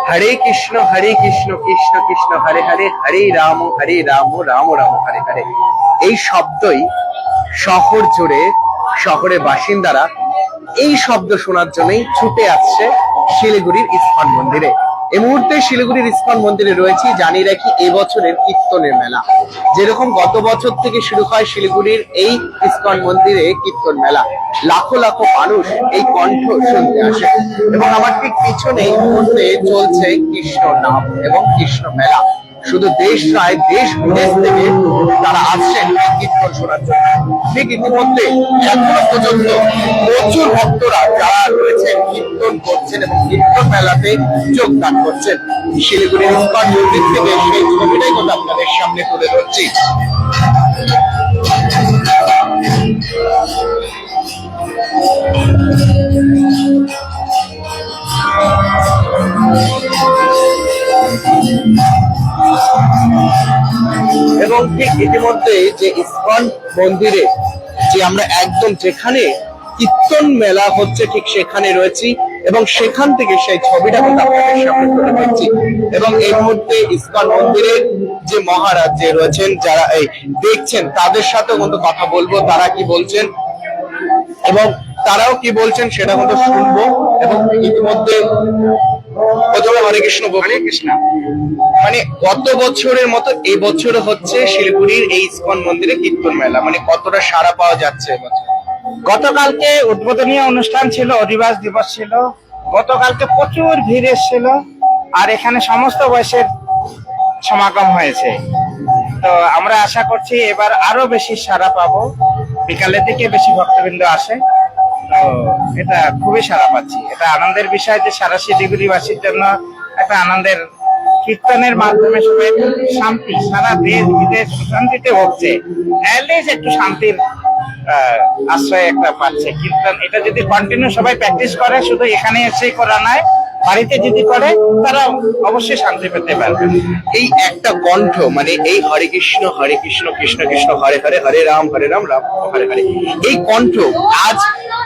হরে কৃষ্ণ কৃষ্ণ কৃষ্ণ হরে হরে, হরে রাম রাম রাম হরে হরে। এই শব্দই শহর জুড়ে, শহরের বাসিন্দারা এই শব্দ শোনার জন্যই ছুটে আসছে শিলিগুড়ির ইস্কন মন্দিরে। এই মুহূর্তে শিলিগুড়ির ইস্কন মন্দিরে রয়েছি। জানিয়ে রাখি এবছরের কীর্তনের মেলা, যেরকম গত বছর থেকে শুরু হয় শিলিগুড়ির এই ইস্কন মন্দিরে কীর্তন মেলা, লাখো লাখো মানুষ এই কণ্ঠ শুনতে আসে। এবং আমার ঠিক পিছনে এই মুহূর্তে চলছে কৃষ্ণ নাম এবং কৃষ্ণ মেলা। শুধু দেশ নয়, দেশ বিদেশ থেকে তারা আসছেন এই কীর্তন শোনার জন্য। ঠিক ইতিমধ্যে এখনো পর্যন্ত প্রচুর ভক্তরা যারা রয়েছেন কীর্তন করছেন এবং কীর্তন মেলাতে যোগদান করছেন। শিলিগুড়ির ইস্কন মন্দির থেকে সেই ছবিটাই কথা আপনাদের সামনে তুলে ধরছি। এবং ঠিক ইতিমধ্যে যে ইস্কন মন্দিরে যে আমরা একদম যেখানে কীর্তন মেলা হচ্ছে ঠিক সেখানে রয়েছি এবং সেখান থেকে সেই ছবিটা কিন্তু আপনাদের সামনে তুলে ধরছি। এবং এই মুহূর্তে ইস্কন মন্দিরের যে মহারাজ যে রয়েছেন, যারা এই দেখছেন তাদের সাথেও কিন্তু কথা বলবো, তারা কি বলছেন এবং তারাও কি বলছেন সেটা কিন্তু শুনবো। এবং ইতিমধ্যে প্রথমে হরে কৃষ্ণ। হরে কৃষ্ণ। মানে গত বছরের মতো এই বছর হচ্ছে শিলিগুড়ির এই ইস্কন মন্দিরে কীর্তন মেলা, মানে কতটা সাড়া পাওয়া যাচ্ছে এবছর? গতকালকে উদ্বোধনী অনুষ্ঠান ছিল, অধিবাস দিবস ছিল। গতকালকে প্রচুর ভিড় এসেছিল আর এখানে সমস্ত বয়সের সমাগম হয়েছে। তো আমরা আশা করছি এবার আরো বেশি সাড়া পাবো, বিকালের দিকে বেশি ভক্তবৃন্দ আসে। তো এটা খুবই সাড়া পাচ্ছি। এটা আনন্দের বিষয় যে সারা শিলিগুড়িবাসীর জন্য একটা আনন্দের, কীর্তনের মাধ্যমে সবাই শান্তি, সারা দেশ বিদেশ শান্তিতে ভুগছে, একটু শান্তির আশ্রয় একটা পাচ্ছে। কীর্তন এটা যদি কন্টিনিউ সবাই প্র্যাকটিস করে, শুধু এখানে এসে করা নয়, বাড়িতে যদি করে তারা অবশ্যই শান্তি পেতে পারবে। এই একটা কণ্ঠ, মানে এই হরে কৃষ্ণ কৃষ্ণ কৃষ্ণ হরে হরে, হরে রাম রাম রাম হরে হরে, এই কণ্ঠ আজ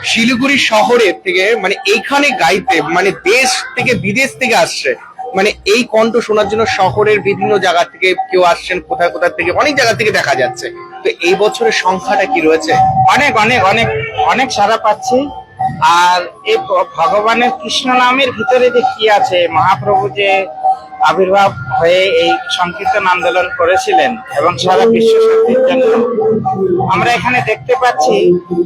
শিলিগুড়ি শহরের থেকে মানে এইখানে গাইতে, মানে দেশ থেকে বিদেশ থেকে আসছে। মানে এই কণ্ঠ শোনার জন্য শহরের বিভিন্ন জায়গা থেকে কেউ আসছেন, কোথায় কোথায় থেকে অনেক জায়গা থেকে দেখা যাচ্ছে। তো এই বছরের সংখ্যাটা কি রয়েছে? অনেক অনেক অনেক অনেক সাড়া পাচ্ছি। আর এই ভগবানের কৃষ্ণ নামের ভিতরে যে কি আছে, মহাপ্রভু যে আবির্ভাব হয়ে এই সংকীর্তন আন্দোলন করেছিলেন এবং সারা বিশ্ব শান্তির জন্য, আমরা এখানে দেখতে পাচ্ছি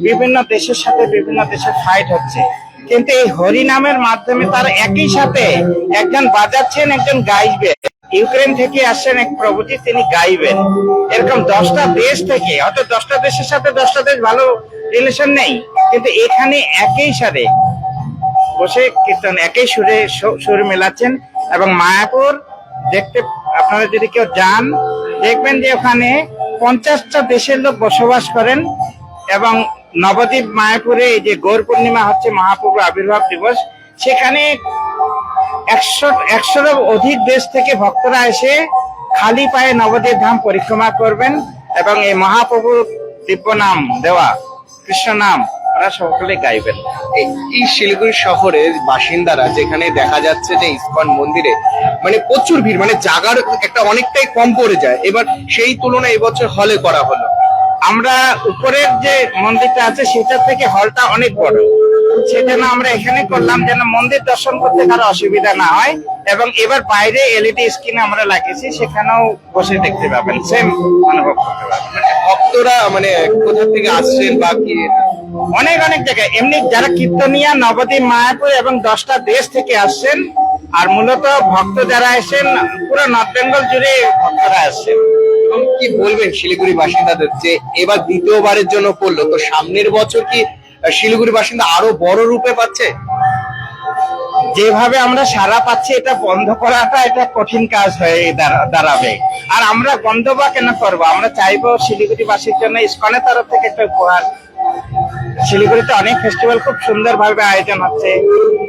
বিভিন্ন দেশের সাথে বিভিন্ন দেশের ফাইট হচ্ছে, কিন্তু এই হরি নামের মাধ্যমে তারা একই সাথে একজন বাজাচ্ছেন, একজন গাইবেন। ইউক্রেন থেকে আসছেন এক প্রভুজি, তিনি গাইবেন। এরকম 10টা দেশ থেকে, হয়তো 10টা দেশের সাথে 10টা দেশ ভালো রিলেশন নেই, কিন্তু এখানে একই সাথে বসে কীর্তন, একই সুরে সুর মেলাচ্ছেন। এবং মায়াপুর দেখতে আপনারা যদি কেউ যান, দেখবেন যে ওখানে 50টা দেশের লোক বসবাস করেন। এবং নবদ্বীপ মায়াপুরে এই যে গৌর পূর্ণিমা হচ্ছে, মহাপ্রভু আবির্ভাব দিবস, সেখানে 100-100 অধিক দেশ থেকে ভক্তরা এসে খালি পায়ে নবদ্বীপ ধাম পরিক্রমা করবেন এবং এই মহাপ্রভুর দিব্য নাম দেওয়া কৃষ্ণ নাম ওরা সকলে গাইবেন। এই শিলিগুড়ি শহরের বাসিন্দারা যেখানে দেখা যাচ্ছে যে ইস্কন মন্দিরে মানে প্রচুর ভিড়, মানে জায়গার একটা অনেকটাই কম পড়ে যায়। এবার সেই তুলনায় এবছর হলে করা হলো। আমরা উপরের যে মন্দিরটা আছে সেটা থেকে হলটা অনেক বড়, সেজন্য আমরা এখানে করলাম যেন মন্দির দর্শন করতে কারো অসুবিধা না হয়। এবং এবার বাইরে এলইডি স্ক্রিন আমরা লাগিয়েছি, সেখানেও বসে দেখতে পাবেন, সেম অনুভব করতে পারবেন। ভক্তরা মানে কোথা থেকে আসছেন বা কি? অনেক অনেক জায়গায় এমনি যারা কীর্তনিয়া নবদ্বীপ মায়াপুর এবং 10টা দেশ থেকে আসছেন। আর মূলত ভক্ত যারা আসেন পুরো নর্থ বেঙ্গল জুড়ে ভক্তরা আসছেন। কি বলবেন শিলিগুড়ি বাসিন্দাদের যে এবার দ্বিতীয়বারের জন্য পড়লো, তো সামনের বছর কি শিলিগুড়ি বাসিন্দা আরো বড় রূপে পাচ্ছে? যেভাবে আমরা সারা পাচ্ছি, এটা বন্ধ করাটা এটা কঠিন কাজ হয়ে দাঁড়াবে। আর আমরা বন্ধ বা কেন করবো? আমরা চাইবো শিলিগুড়ি বাসীর জন্য ইস্কনের তরফ থেকে একটা উপহার। শিলিগুড়িতে অনেক ফেস্টিভ্যাল খুব সুন্দর ভাবে আয়োজন হচ্ছে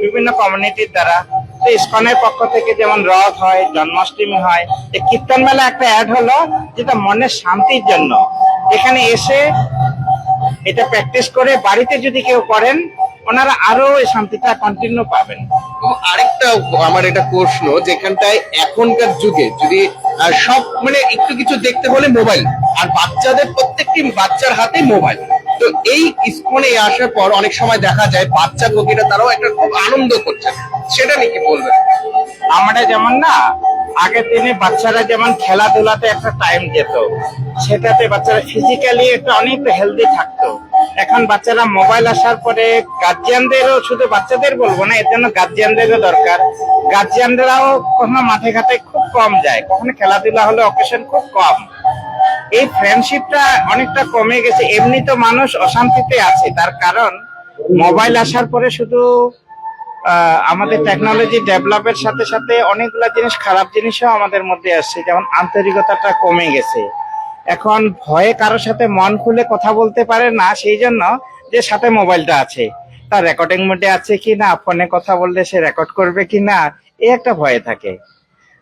বিভিন্ন কমিউনিটির দ্বারা। তো ইস্কনের পক্ষ থেকে যেমন রথ হয়, জন্মাষ্টমী হয়, এই কীর্তন মেলা একটা অ্যাড হলো, যেটা মনের শান্তির জন্য। এখানে এসে এটা প্র্যাকটিস করে বাড়িতে যদি কেউ করেন ওনারা আরো এই শান্তিটা কন্টিনিউ পাবেন। এবং আরেকটা আমার এটা প্রশ্ন, যেখানটায় এখনকার যুগে যদি সব মানে একটু কিছু দেখতে হলে মোবাইল, আর বাচ্চাদের প্রত্যেকটি বাচ্চার হাতে মোবাইল, তো এই ইসকনে আসার পর অনেক সময় দেখা যায় বাচ্চা কোকিরা তারাও একটা খুব আনন্দ করছে, সেটা নিয়ে কি বলবেন? আমরা যেমন না আগের দিনে বাচ্চারা যেমন খেলাধুলাতে একটা টাইম যেত, সেটাতে বাচ্চারা ফিজিক্যালি একটা অনেক হেলদি থাকতো। এখন বাচ্চারা মোবাইল আসার পরে গার্জিয়ানদেরও, শুধু বাচ্চাদের বলবো না, এর জন্য গার্জিয়ানদেরও দরকার। গার্জিয়ানরাও কখনো মাঠে ঘাটে খুব কম যায়, কখনো খেলাধুলা হলে অকেশন খুব কম। এই ফ্রেন্ডশিপটা অনেকটা কমে গেছে। এমনি তো মানুষ অশান্তিতে আছে, তার কারণ মোবাইল আসার পরে শুধু আমাদের টেকনোলজি ডেভেলপের সাথে সাথে অনেকগুলো জিনিস, খারাপ জিনিসও আমাদের মধ্যে আসছে, যেমন আন্তরিকতাটা কমে গেছে। এখন ভয়ে কারোর সাথে মন খুলে কথা বলতে পারে না, সেই জন্য যে সাথে মোবাইলটা আছে, তার রেকর্ডিং মোডে আছে কি না, ফোনে কথা বললে সে রেকর্ড করবে কি না, এই একটা ভয়ে থাকে।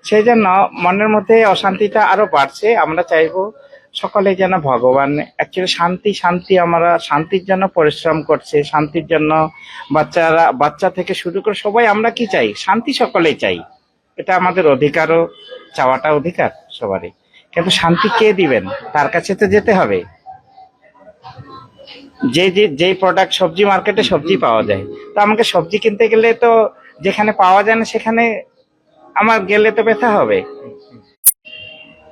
সেই জন্য মনের মধ্যে অশান্তিটা আরো বাড়ছে। আমরা চাইবো সকলে যেন ভগবান, অ্যাকচুয়ালি শান্তি শান্তি, আমরা শান্তির জন্য পরিশ্রম করছে, শান্তির জন্য বাচ্চা থেকে শুরু করে সবাই আমরা কি চাই, শান্তি সকলেই চাই। এটা আমাদের অধিকারও, চাওয়াটা অধিকার সবারই। কিন্তু শান্তি কে দিবেন, তার কাছে তো যেতে হবে। যে প্রোডাক্ট, সবজি মার্কেটে সবজি পাওয়া যায়, তো আমাকে সবজি কিনতে গেলে তো যেখানে পাওয়া যায় না সেখানে আমার গেলে তো ব্যথা হবে।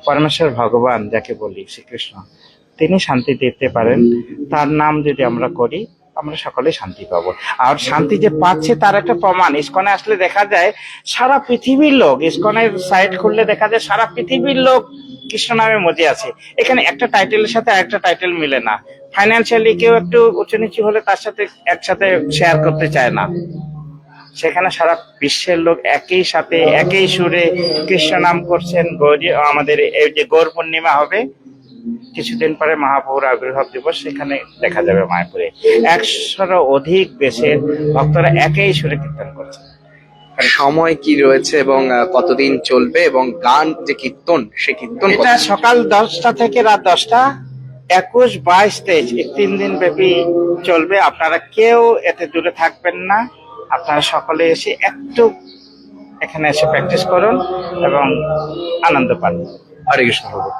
পরমেশ্বর ভগবান যাকে বলি, শ্রীকৃষ্ণ, তিনি শান্তি দিতে পারেন। তার নাম যদি আমরা করি, আমরা সকলে শান্তি পাবো। আর শান্তি যে পাচ্ছে তার একটা প্রমাণ ইসকনে আসলে দেখা যায়, সারা পৃথিবীর লোক, ইসকনের সাইট খুললে দেখা যায় সারা পৃথিবীর লোক কৃষ্ণ নামে মজে আছে। এখানে একটা টাইটেলের সাথে আরেকটা টাইটেল মিলে না। ফাইন্যান্সিয়ালি কেউ একটু উঁচু নিচু হলে তার সাথে একসাথে শেয়ার করতে চায় না। সেখানে সারা বিশ্বের লোক একই সাথে একই সুরে কৃষ্ণ নাম করছেন। আমাদের এই যে গৌর পূর্ণিমা হবে কিছুদিন পরে, মহাপ্রভুর আবির্ভাব দিবস, সেখানে দেখা যাবে মায়াপুরে 100-র অধিক দেশের ভক্তরা একই সুরে কীর্তন করছে। সময় কি রয়েছে এবং কতদিন চলবে, এবং গান যে কীর্তন, সে কীর্তন এটা সকাল 10টা থেকে রাত 10টা, 21, 22, 23 এই 3 দিন ব্যাপী চলবে। আপনারা কেউ এতে দূরে থাকবেন না, আপনারা সকলে এসে একটু এখানে এসে প্র্যাকটিস করুন এবং আনন্দ পান। হরে কৃষ্ণ প্রভু।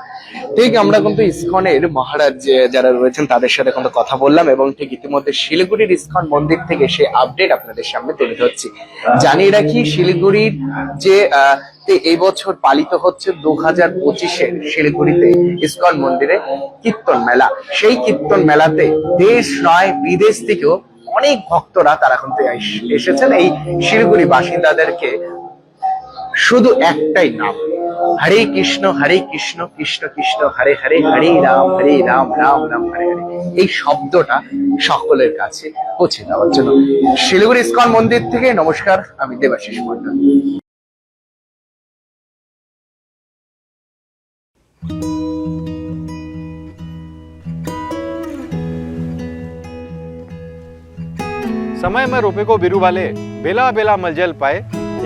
ঠিক আমরা কিন্তু ইসকনের মহারাজ যারা রয়েছেন তাদের সাথে কিন্তু কথা বললাম, এবং ঠিক ইতিমধ্যে শিলিগুড়ির ইসকন মন্দির থেকে সে আপডেট আপনাদের সামনে তুলে ধরছি। জানিয়ে রাখি, শিলিগুড়ির যে এই বছর পালিত হচ্ছে 2025-এর শিলিগুড়িতে ইসকন মন্দিরে কীর্তন মেলা, সেই কীর্তন মেলাতে দেশ নয় বিদেশ থেকেও অনেক ভক্তরা তারা কিন্তু এসেছেন এই শিলিগুড়ি বাসিন্দাদেরকে শুধু একটাই নাম, হরে কৃষ্ণ কৃষ্ণ কৃষ্ণ হরে হরে, হরে রাম রাম রাম হরে হরে, এই শব্দটা সকলের কাছে পৌঁছে দেওয়ার জন্য। শিলিগুড়ি ইসকন মন্দির থেকে নমস্কার, আমি দেবাশিস মন্ডল। समय में रोपे को बिरु वाले बेला बेला मलजल पाए,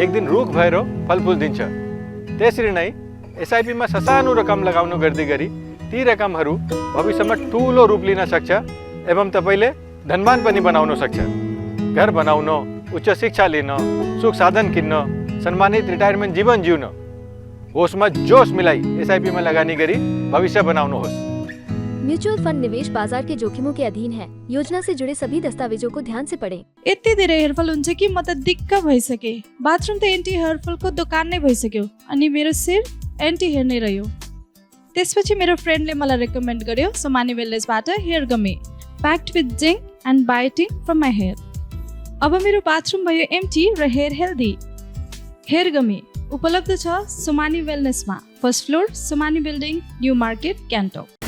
एक दिन रूख भैरो फल फूल दिन छ तेसरी नहीं एसआईपी में ससानु रकम लगाउनु गर्दी गरी ती रकम हरू भविष्य में ठूलो रूप लिन सक्छ एवं तपाईले धनवान पनि बनाउन सक्छ। घर बनाउन, उच्च शिक्षा लिन, सुख साधन किन्न, सम्मानित रिटायरमेंट जीवन जिउन, होश में जोश मिलाई एसआईपी में लगानी गरी भविष्य बनाउनुहोस्। म्यूचुअल फंड निवेश बाजार के जोखिमों के अधीन है। योजना से जुड़े सभी दस्तावेजों को ध्यान से पढ़ें। यति धेरै हेयरफल हुन्छ कि म त दिक्क भइसके। बाथरुम त एन्टी हेयरफलको दोकान नै भइसक्यो, अनि मेरो शिर एन्टी हेयर नै रह्यो। त्यसपछि मेरो फ्रेन्डले मलाई रेकमेन्ड गर्यो सोमानी वेलनेसबाट hair gummy, packed with zinc and biotin from my hair. अब मेरो बाथरुम भयो एम्टी र हेयर हेल्दी। हेयर गमी उपलब्ध छ सोमानी वेलनेसमा, first floor, Somani building, New Market, Gangtok.